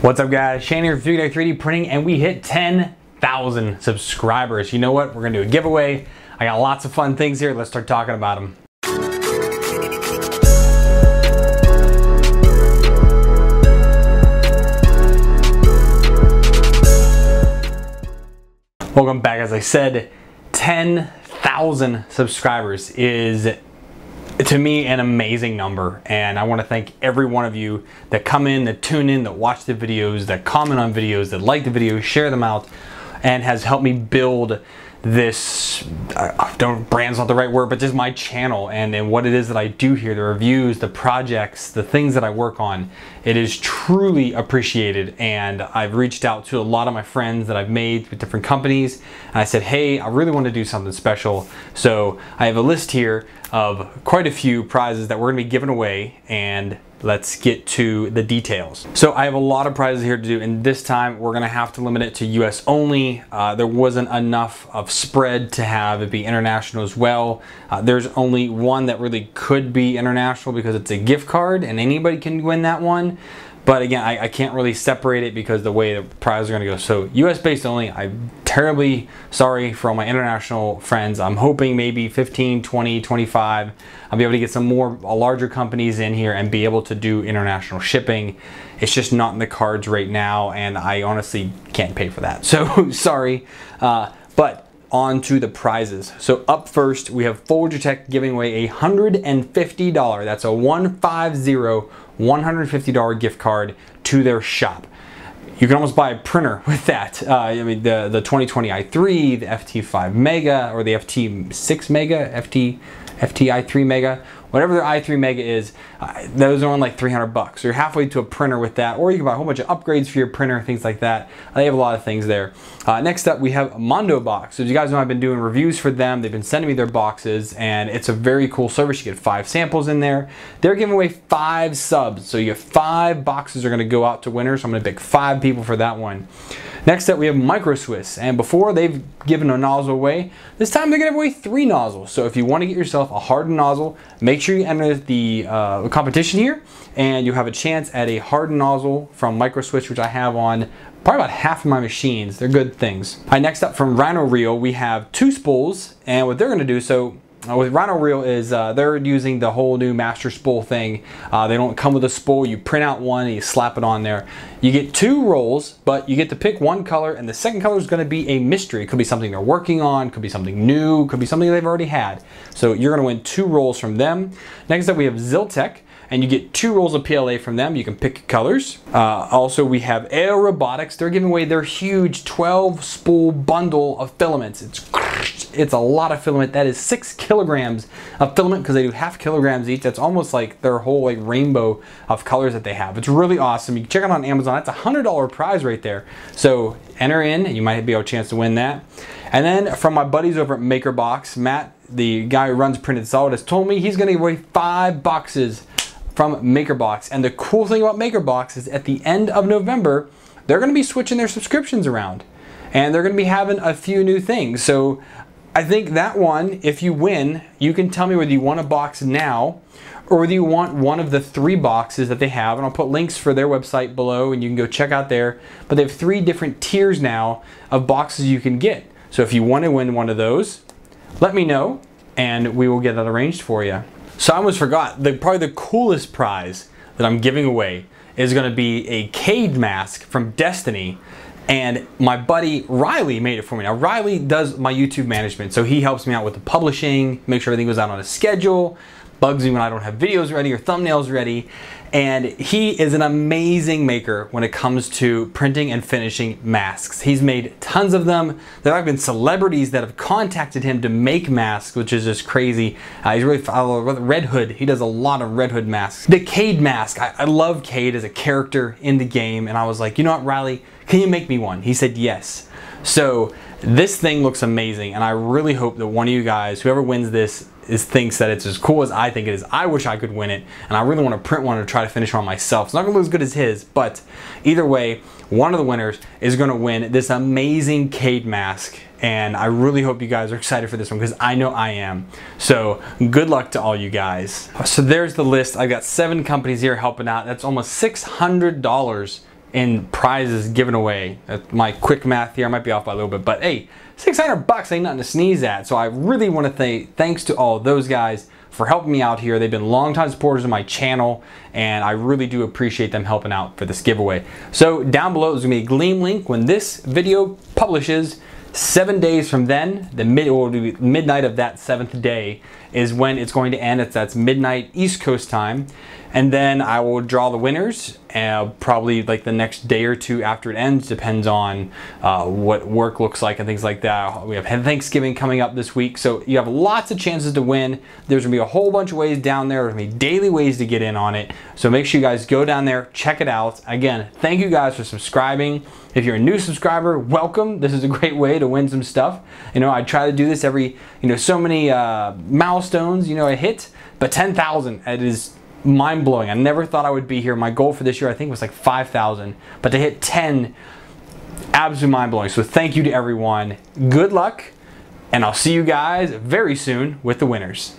What's up guys, Shane here from Fugatech 3D Printing, and we hit 10,000 subscribers. You know what? We're gonna do a giveaway. I got lots of fun things here. Let's start talking about them. Welcome back. As I said, 10,000 subscribers is, to me, an amazing number, and I want to thank every one of you that come in, that tune in, that watch the videos, that comment on videos, that like the videos, share them out, and has helped me build this, brand's not the right word, but just my channel and what it is that I do here, the reviews, the projects, the things that I work on. It is truly appreciated, and I've reached out to a lot of my friends that I've made with different companies, and I said, hey, I really want to do something special. So I have a list here of quite a few prizes that we're going to be giving away, and let's get to the details. So I have a lot of prizes here to do, and this time we're going to have to limit it to US only. There wasn't enough of spread to have it be international as well. There's only one that really could be international because it's a gift card and anybody can win that one. But again, I can't really separate it because the way the prizes are going to go. So US based only. I'm terribly sorry for all my international friends. I'm hoping maybe 15, 20, 25. I'll be able to get some more larger companies in here and be able to do international shipping. It's just not in the cards right now, and I honestly can't pay for that. So sorry. But on to the prizes. So up first, we have Fugatech giving away $150. That's a $150 gift card to their shop. You can almost buy a printer with that. I mean, the 2020 i3, the FT5 Mega, or the FT6 Mega, FT i3 Mega, whatever their i3 Mega is, those are on like 300 bucks. So you're halfway to a printer with that, or you can buy a whole bunch of upgrades for your printer, things like that. They have a lot of things there. Next up, we have Mondo Box. So as you guys know, I've been doing reviews for them. They've been sending me their boxes, and it's a very cool service. You get 5 samples in there. They're giving away 5 subs. So you have 5 boxes are gonna go out to winners. So I'm gonna pick 5 people for that one. Next up, we have Micro Swiss, and before they've given a nozzle away, this time they're gonna give away 3 nozzles. So if you wanna get yourself a hardened nozzle, make sure you enter the competition here, and you have a chance at a hardened nozzle from Micro Swiss, which I have on probably about half of my machines. They're good things. All right, next up from Rhino Reel, we have 2 spools, and what they're gonna do, so with Rhino Reel is they're using the whole new master spool thing. They don't come with a spool. You print out one and you slap it on there. You get 2 rolls, but you get to pick one color, and the second color is going to be a mystery. It could be something they're working on, could be something new, could be something they've already had. So you're going to win 2 rolls from them. Next up, we have Ziltech, and you get 2 rolls of PLA from them. You can pick colors. Also, we have Air Robotics. They're giving away their huge 12 spool bundle of filaments. It's a lot of filament. That is 6 kilograms of filament, because they do half kilograms each. That's almost like their whole like rainbow of colors that they have. It's really awesome. You can check it out on Amazon. That's a $100 prize right there. So enter in, and you might be able a chance to win that. And then from my buddies over at MakerBox, Matt, the guy who runs Printed Solid, has told me he's going to give away 5 boxes from MakerBox. And the cool thing about MakerBox is at the end of November, they're going to be switching their subscriptions around, and they're going to be having a few new things. So I think that one, if you win, you can tell me whether you want a box now or whether you want one of the 3 boxes that they have. And I'll put links for their website below, and you can go check out there. But they have 3 different tiers now of boxes you can get. So if you want to win one of those, let me know, and we will get that arranged for you. So I almost forgot, probably the coolest prize that I'm giving away is going to be a Cade mask from Destiny. And my buddy Riley made it for me. Now Riley does my YouTube management, so he helps me out with the publishing, make sure everything goes out on a schedule, bugs me when I don't have videos ready or thumbnails ready. And he is an amazing maker when it comes to printing and finishing masks. He's made tons of them. There have been celebrities that have contacted him to make masks, which is just crazy. He's really Red Hood. He does a lot of Red Hood masks. The Cade mask. I love Cade as a character in the game, and I was like, you know what, Riley, can you make me one? He said yes. So this thing looks amazing, and I really hope that one of you guys, whoever wins this, thinks that it's as cool as I think it is. I wish I could win it, and I really want to print one and try to finish one myself. It's not going to look as good as his, but either way, one of the winners is going to win this amazing Cade mask, and I really hope you guys are excited for this one, because I know I am. So good luck to all you guys. So there's the list. I've got 7 companies here helping out. That's almost $600 in prizes given away. My quick math here, I might be off by a little bit, but hey, $600 ain't nothing to sneeze at. So I really want to say thanks to all those guys for helping me out here. They've been longtime supporters of my channel, and I really do appreciate them helping out for this giveaway. So down below is gonna be a Gleam link. When this video publishes, 7 days from then, midnight of that 7th day is when it's going to end. That's midnight East Coast time. And then I will draw the winners probably like the next day or two after it ends. Depends on what work looks like and things like that. We have Thanksgiving coming up this week, so you have lots of chances to win. There's gonna be a whole bunch of ways down there. There's gonna be daily ways to get in on it. So make sure you guys go down there, check it out. Again, thank you guys for subscribing. If you're a new subscriber, welcome. This is a great way to win some stuff. You know, I try to do this every, so many milestones, I hit, but 10,000, it is mind-blowing. I never thought I would be here. My goal for this year, I think, was like 5,000, but to hit 10, absolutely mind-blowing. So thank you to everyone. Good luck, and I'll see you guys very soon with the winners.